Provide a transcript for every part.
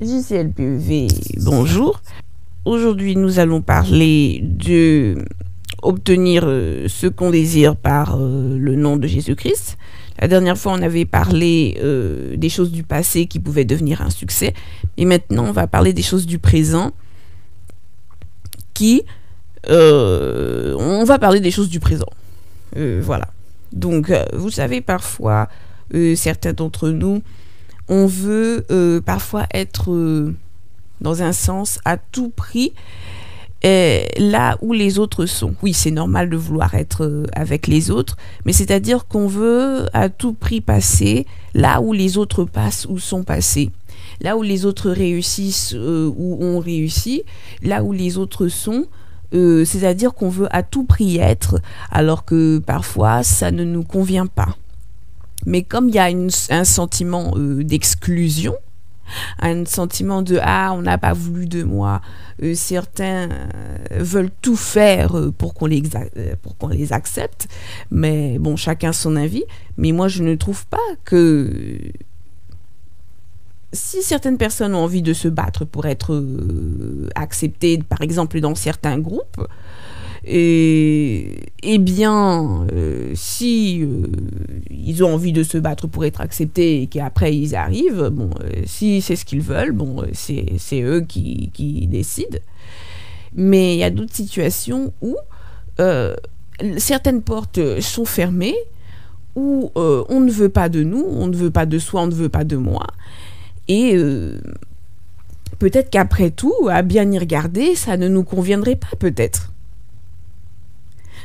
JCLPV, bonjour. Aujourd'hui, nous allons parler de obtenir ce qu'on désire par le nom de Jésus-Christ. La dernière fois, on avait parlé des choses du passé qui pouvaient devenir un succès. Et maintenant, on va parler des choses du présent on va parler des choses du présent. Voilà. Donc, vous savez, parfois, certains d'entre nous, on veut parfois être dans un sens à tout prix là où les autres sont. Oui, c'est normal de vouloir être avec les autres, mais c'est-à-dire qu'on veut à tout prix passer là où les autres passent ou sont passés. Là où les autres réussissent ou ont réussi, là où les autres sont, c'est-à-dire qu'on veut à tout prix être, alors que parfois ça ne nous convient pas. Mais comme il y a un sentiment d'exclusion, un sentiment de « ah, on n'a pas voulu de moi », certains veulent tout faire pour qu'on les accepte, mais bon, chacun son avis. Mais moi, je ne trouve pas que si certaines personnes ont envie de se battre pour être acceptées, par exemple dans certains groupes, eh bien, si ils ont envie de se battre pour être acceptés et qu'après ils arrivent, bon, si c'est ce qu'ils veulent, bon, c'est eux qui décident. Mais il y a d'autres situations où certaines portes sont fermées, où on ne veut pas de nous, on ne veut pas de soi, on ne veut pas de moi. Et peut-être qu'après tout, à bien y regarder, ça ne nous conviendrait pas, peut-être.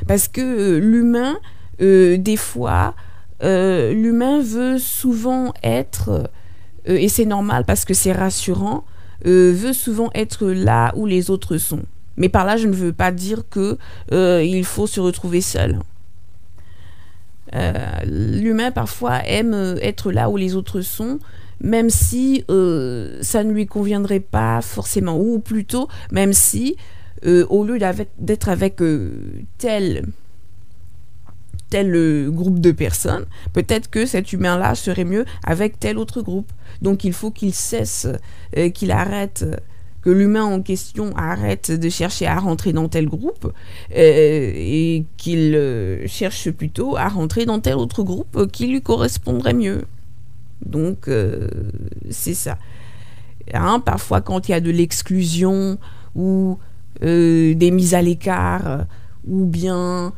Parce que l'humain, des fois, l'humain veut souvent être, et c'est normal parce que c'est rassurant, veut souvent être là où les autres sont. Mais par là, je ne veux pas dire que il faut se retrouver seul. L'humain, parfois, aime être là où les autres sont, même si ça ne lui conviendrait pas forcément, ou plutôt, même si au lieu d'être avec tel groupe de personnes, peut-être que cet humain-là serait mieux avec tel autre groupe. Donc il faut qu'il cesse, qu'il arrête, que l'humain en question arrête de chercher à rentrer dans tel groupe et qu'il cherche plutôt à rentrer dans tel autre groupe qui lui correspondrait mieux. Donc c'est ça. Hein, parfois quand il y a de l'exclusion ou des mises à l'écart, ou bien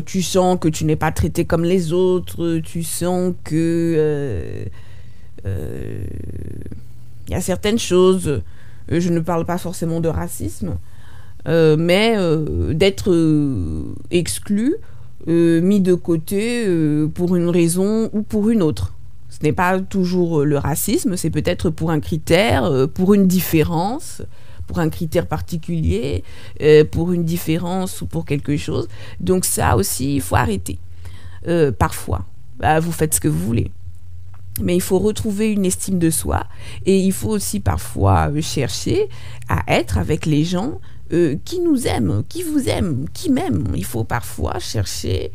tu sens que tu n'es pas traité comme les autres, tu sens que il y a certaines choses, je ne parle pas forcément de racisme, mais d'être exclu, mis de côté pour une raison ou pour une autre. Ce n'est pas toujours le racisme, c'est peut-être pour un critère, pour une différence, pour un critère particulier, pour une différence ou pour quelque chose. Donc ça aussi, il faut arrêter. Parfois, vous faites ce que vous voulez. Mais il faut retrouver une estime de soi et il faut aussi parfois chercher à être avec les gens qui nous aiment, qui vous aiment, qui m'aiment. Il faut parfois chercher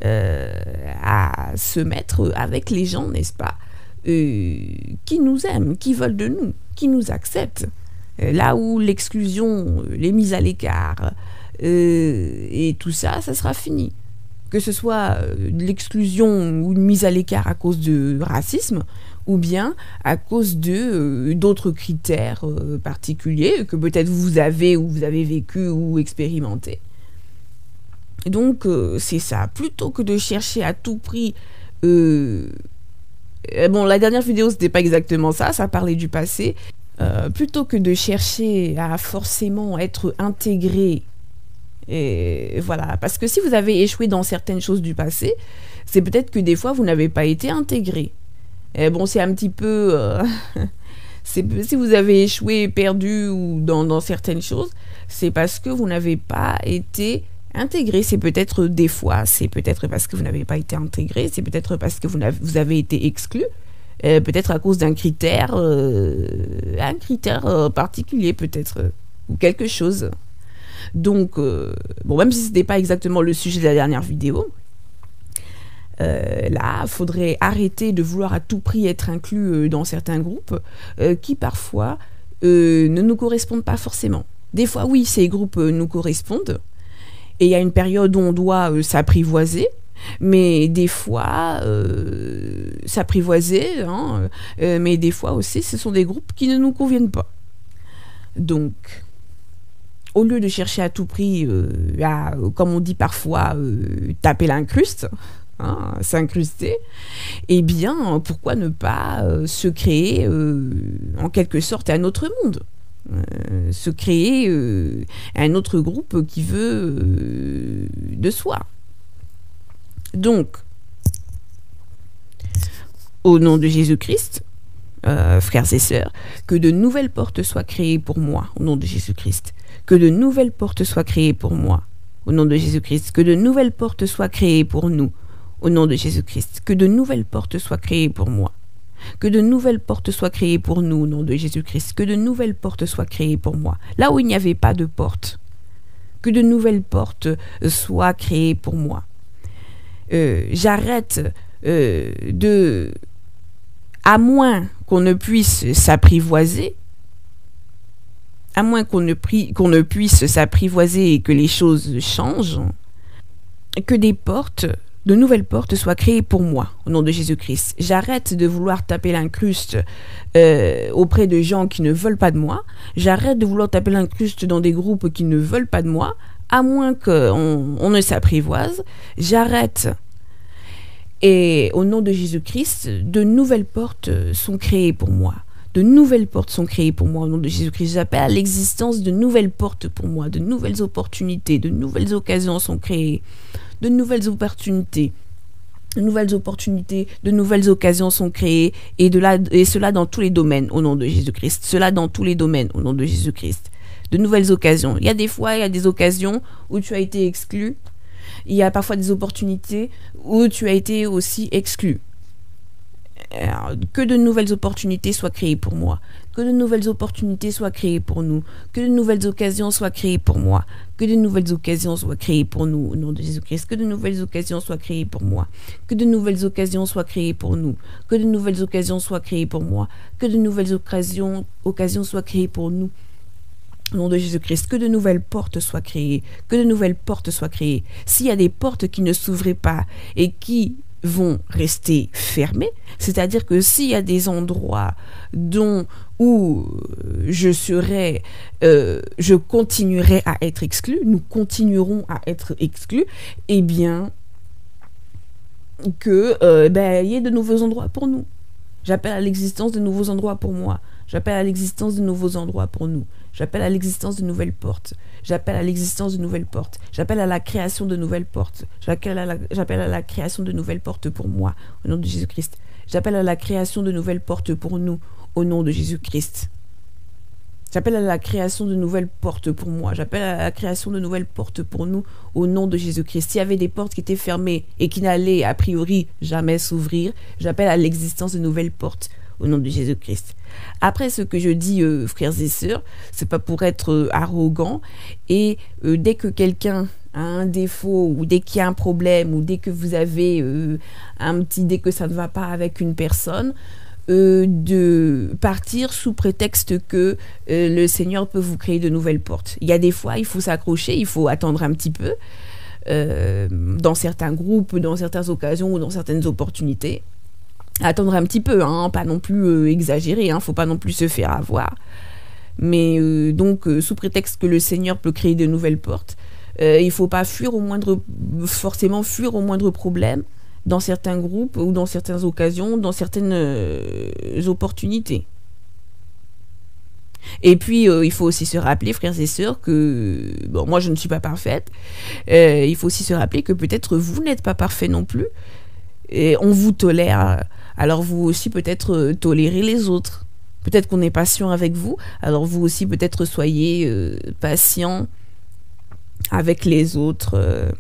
à se mettre avec les gens, n'est-ce pas, qui nous aiment, qui veulent de nous, qui nous acceptent. Là où l'exclusion, les mises à l'écart et tout ça, ça sera fini. Que ce soit de l'exclusion ou une mise à l'écart à cause de racisme, ou bien à cause de d'autres critères particuliers que peut-être vous avez ou vous avez vécu ou expérimenté. Donc c'est ça. Plutôt que de chercher à tout prix... bon, la dernière vidéo, c'était pas exactement ça, ça parlait du passé. Plutôt que de chercher à forcément être intégré, et voilà, parce que si vous avez échoué dans certaines choses du passé, c'est peut-être que des fois vous n'avez pas été intégré. Et bon, c'est un petit peu si vous avez échoué, perdu ou dans certaines choses, c'est parce que vous n'avez pas été intégré. C'est peut-être des fois, c'est peut-être parce que vous n'avez pas été intégré, c'est peut-être parce que vous avez été exclu. Peut-être à cause d'un critère particulier peut-être, ou quelque chose. Donc, bon, même si ce n'était pas exactement le sujet de la dernière vidéo, Là, il faudrait arrêter de vouloir à tout prix être inclus dans certains groupes qui parfois ne nous correspondent pas forcément. Des fois, oui, ces groupes nous correspondent et il y a une période où on doit s'apprivoiser, mais des fois, s'apprivoiser, hein, mais des fois aussi, ce sont des groupes qui ne nous conviennent pas. Donc, au lieu de chercher à tout prix à, comme on dit parfois, taper l'incruste, hein, s'incruster, eh bien, pourquoi ne pas se créer en quelque sorte un autre monde, se créer un autre groupe qui veut de soi. Donc, au nom de Jésus-Christ, frères et sœurs, que de nouvelles portes soient créées pour moi, au nom de Jésus-Christ. Que de nouvelles portes soient créées pour moi, au nom de Jésus-Christ. Que de nouvelles portes soient créées pour nous, au nom de Jésus-Christ. Que de nouvelles portes soient créées pour moi. Que de nouvelles portes soient créées pour nous, au nom de Jésus-Christ. Que de nouvelles portes soient créées pour moi. Là où il n'y avait pas de porte, que de nouvelles portes soient créées pour moi. J'arrête à moins qu'on ne puisse s'apprivoiser, à moins qu'on ne puisse s'apprivoiser et que les choses changent, que de nouvelles portes soient créées pour moi, au nom de Jésus-Christ. J'arrête de vouloir taper l'incruste auprès de gens qui ne veulent pas de moi. J'arrête de vouloir taper l'incruste dans des groupes qui ne veulent pas de moi, à moins qu'on ne s'apprivoise. J'arrête. Et au nom de Jésus-Christ, de nouvelles portes sont créées pour moi. De nouvelles portes sont créées pour moi au nom de Jésus-Christ. J'appelle à l'existence de nouvelles portes pour moi, de nouvelles opportunités, de nouvelles occasions sont créées, de nouvelles opportunités, de nouvelles occasions sont créées, et cela dans tous les domaines au nom de Jésus-Christ. Cela dans tous les domaines au nom de Jésus-Christ. De nouvelles occasions. Il y a des occasions où tu as été exclu. Il y a parfois des opportunités où tu as été aussi exclu. Alors, que de nouvelles opportunités soient créées pour moi. Que de nouvelles opportunités soient créées pour nous. Que de nouvelles occasions soient créées pour moi. Que de nouvelles occasions soient créées pour nous, au nom de Jésus-Christ. Que de nouvelles occasions soient créées pour moi. Que de nouvelles occasions soient créées pour nous. Que de nouvelles occasions soient créées pour moi. Que de nouvelles occasions soient créées pour nous. Au nom de Jésus-Christ, que de nouvelles portes soient créées, que de nouvelles portes soient créées. S'il y a des portes qui ne s'ouvraient pas et qui vont rester fermées, c'est-à-dire que s'il y a des endroits où je continuerai à être exclu, nous continuerons à être exclus, eh bien, il y ait de nouveaux endroits pour nous. J'appelle à l'existence de nouveaux endroits pour moi. J'appelle à l'existence de nouveaux endroits pour nous. J'appelle à l'existence de nouvelles portes. J'appelle à l'existence de nouvelles portes. J'appelle à la création de nouvelles portes. J'appelle à la création de nouvelles portes pour moi, au nom de Jésus-Christ. J'appelle à la création de nouvelles portes pour nous, au nom de Jésus-Christ. J'appelle à la création de nouvelles portes pour moi. J'appelle à la création de nouvelles portes pour nous, au nom de Jésus-Christ. S'il y avait des portes qui étaient fermées et qui n'allaient a priori jamais s'ouvrir, j'appelle à l'existence de nouvelles portes, au nom de Jésus-Christ. Après ce que je dis, frères et sœurs, c'est pas pour être arrogant, et dès que quelqu'un a un défaut, ou dès qu'il y a un problème, ou dès que vous avez dès que ça ne va pas avec une personne, de partir sous prétexte que le Seigneur peut vous créer de nouvelles portes. Il y a des fois, il faut s'accrocher, il faut attendre un petit peu, dans certains groupes, dans certaines occasions ou dans certaines opportunités. Attendre un petit peu, hein, pas non plus exagérer, hein, faut pas non plus se faire avoir. Mais donc, sous prétexte que le Seigneur peut créer de nouvelles portes, il faut pas forcément fuir au moindre problème dans certains groupes ou dans certaines occasions, dans certaines opportunités. Et puis, il faut aussi se rappeler, frères et sœurs, que, bon, moi je ne suis pas parfaite, il faut aussi se rappeler que peut-être vous n'êtes pas parfait non plus, et on vous tolère, alors vous aussi peut-être tolérez les autres. Peut-être qu'on est patient avec vous, alors vous aussi peut-être soyez patient avec les autres.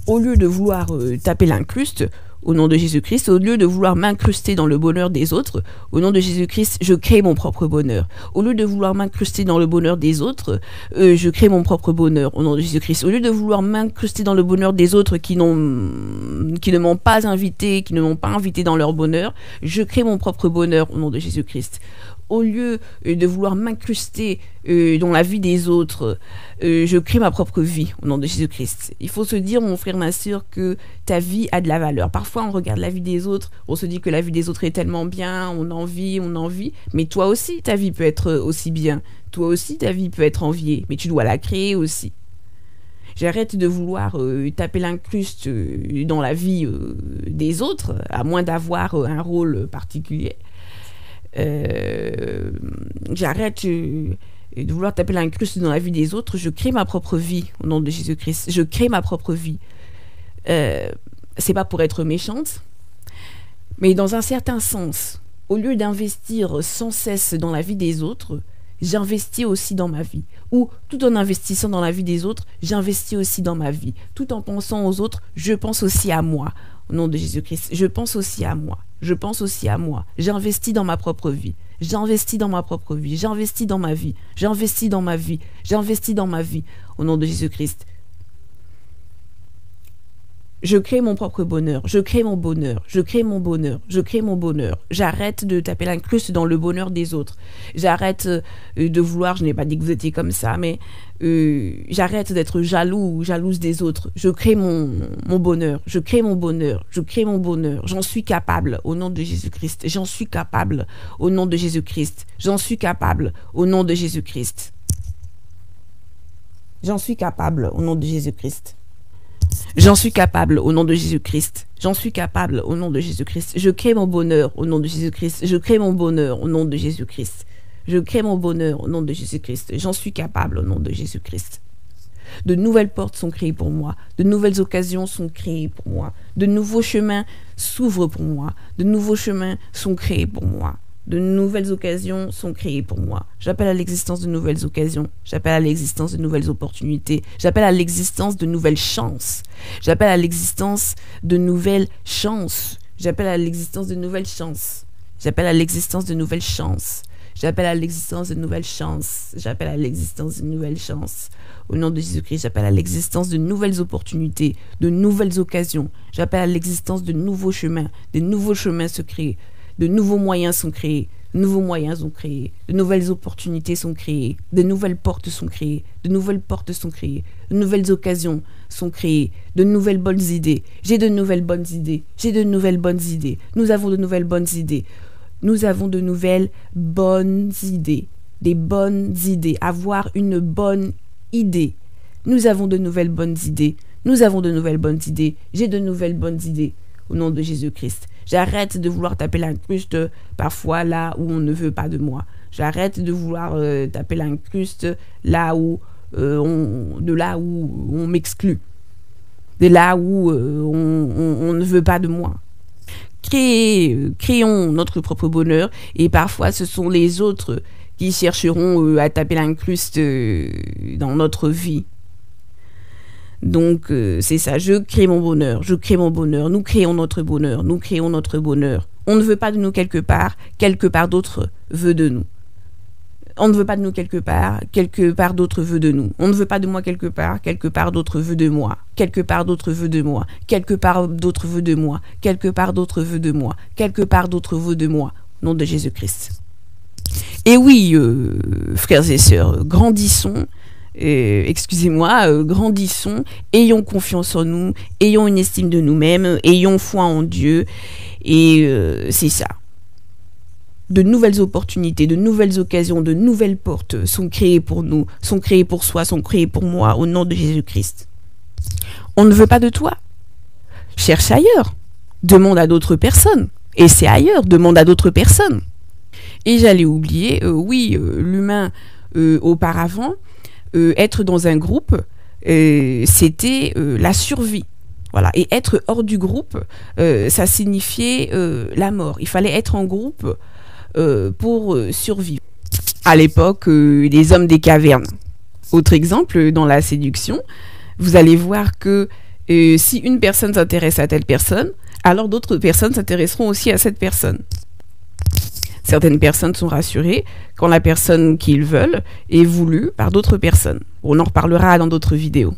Au lieu de vouloir taper l'incruste au nom de Jésus-Christ. Au lieu de vouloir m'incruster dans le bonheur des autres, au nom de Jésus-Christ, je crée mon propre bonheur. Au lieu de vouloir m'incruster dans le bonheur des autres, je crée mon propre bonheur, au nom de Jésus-Christ. Au lieu de vouloir m'incruster dans le bonheur des autres qui ne m'ont pas invité, qui ne m'ont pas invité dans leur bonheur, je crée mon propre bonheur, au nom de Jésus-Christ. Au lieu de vouloir m'incruster dans la vie des autres, je crée ma propre vie au nom de Jésus-Christ. Il faut se dire, mon frère, ma soeur, que ta vie a de la valeur. Parfois, on regarde la vie des autres, on se dit que la vie des autres est tellement bien, on envie, mais toi aussi, ta vie peut être aussi bien. Toi aussi, ta vie peut être enviée, mais tu dois la créer aussi. J'arrête de vouloir taper l'incruste dans la vie des autres, à moins d'avoir un rôle particulier. J'arrête de vouloir taper l'incruste dans la vie des autres. Je crée ma propre vie au nom de Jésus-Christ. Je crée ma propre vie. C'est pas pour être méchante, mais dans un certain sens, au lieu d'investir sans cesse dans la vie des autres, j'investis aussi dans ma vie. Ou tout en investissant dans la vie des autres, j'investis aussi dans ma vie. Tout en pensant aux autres, je pense aussi à moi. Au nom de Jésus-Christ, je pense aussi à moi. Je pense aussi à moi. J'investis dans ma propre vie. J'investis dans ma propre vie. J'investis dans ma vie. J'investis dans ma vie. J'investis dans ma vie. Au nom de Jésus-Christ. Je crée mon propre bonheur. Je crée mon bonheur. Je crée mon bonheur. Je crée mon bonheur. J'arrête de taper l'incruste dans le bonheur des autres. J'arrête de vouloir, je n'ai pas dit que vous étiez comme ça, mais j'arrête d'être jaloux ou jalouse des autres. Je crée mon bonheur. Je crée mon bonheur. Je crée mon bonheur. J'en suis capable au nom de Jésus-Christ. J'en suis capable au nom de Jésus-Christ. J'en suis capable au nom de Jésus-Christ. J'en suis capable au nom de Jésus-Christ. J'en suis capable au nom de Jésus-Christ. J'en suis capable au nom de Jésus-Christ. Je crée mon bonheur au nom de Jésus-Christ. Je crée mon bonheur au nom de Jésus-Christ. Je crée mon bonheur au nom de Jésus-Christ. J'en suis capable au nom de Jésus-Christ. De nouvelles portes sont créées pour moi. De nouvelles occasions sont créées pour moi. De nouveaux chemins s'ouvrent pour moi. De nouveaux chemins sont créés pour moi. De nouvelles occasions sont créées pour moi. J'appelle à l'existence de nouvelles occasions. J'appelle à l'existence de nouvelles opportunités. J'appelle à l'existence de nouvelles chances. J'appelle à l'existence de nouvelles chances. J'appelle à l'existence de nouvelles chances. J'appelle à l'existence de nouvelles chances. J'appelle à l'existence de nouvelles chances. J'appelle à l'existence de nouvelles chances. Au nom de Jésus-Christ, j'appelle à l'existence de nouvelles opportunités, de nouvelles occasions. J'appelle à l'existence de nouveaux chemins. Des nouveaux chemins se créent. De nouveaux moyens sont créés, de nouveaux moyens sont créés, de nouvelles opportunités sont créées, de nouvelles portes sont créées, de nouvelles portes sont créées, de nouvelles occasions sont créées, de nouvelles bonnes idées. J'ai de nouvelles bonnes idées, j'ai de nouvelles bonnes idées. Nous avons de nouvelles bonnes idées. Nous avons de nouvelles bonnes idées. Des bonnes idées. Avoir une bonne idée. Nous avons de nouvelles bonnes idées. Nous avons de nouvelles bonnes idées. J'ai de nouvelles bonnes idées. Au nom de Jésus-Christ. J'arrête de vouloir taper l'incruste parfois là où on ne veut pas de moi. J'arrête de vouloir taper l'incruste là où on m'exclut. De là où on ne veut pas de moi. Créons notre propre bonheur et parfois ce sont les autres qui chercheront à taper l'incruste dans notre vie. Donc, c'est ça, je crée mon bonheur, nous créons notre bonheur, nous créons notre bonheur. On ne veut pas de nous quelque part d'autre veut de nous. On ne veut pas de nous quelque part d'autre veut de nous. On ne veut pas de moi quelque part d'autre veut de moi. Quelque part d'autre veut de moi. Quelque part d'autre veut de moi. Quelque part d'autre veut de moi. Quelque part d'autre veut de moi. Au nom de Jésus-Christ. Et oui, frères et sœurs, grandissons. Grandissons, ayons confiance en nous, ayons une estime de nous-mêmes, ayons foi en Dieu, et c'est ça. De nouvelles opportunités, de nouvelles occasions, de nouvelles portes sont créées pour nous, sont créées pour soi, sont créées pour moi, au nom de Jésus-Christ. On ne veut pas de toi. Cherche ailleurs. Demande à d'autres personnes. Et c'est ailleurs, demande à d'autres personnes. Et j'allais oublier, l'humain auparavant, être dans un groupe, c'était la survie. Voilà. Et être hors du groupe, ça signifiait la mort. Il fallait être en groupe pour survivre. À l'époque, les hommes des cavernes. Autre exemple, dans la séduction, vous allez voir que Et si une personne s'intéresse à telle personne, alors d'autres personnes s'intéresseront aussi à cette personne. Certaines personnes sont rassurées quand la personne qu'ils veulent est voulue par d'autres personnes. On en reparlera dans d'autres vidéos.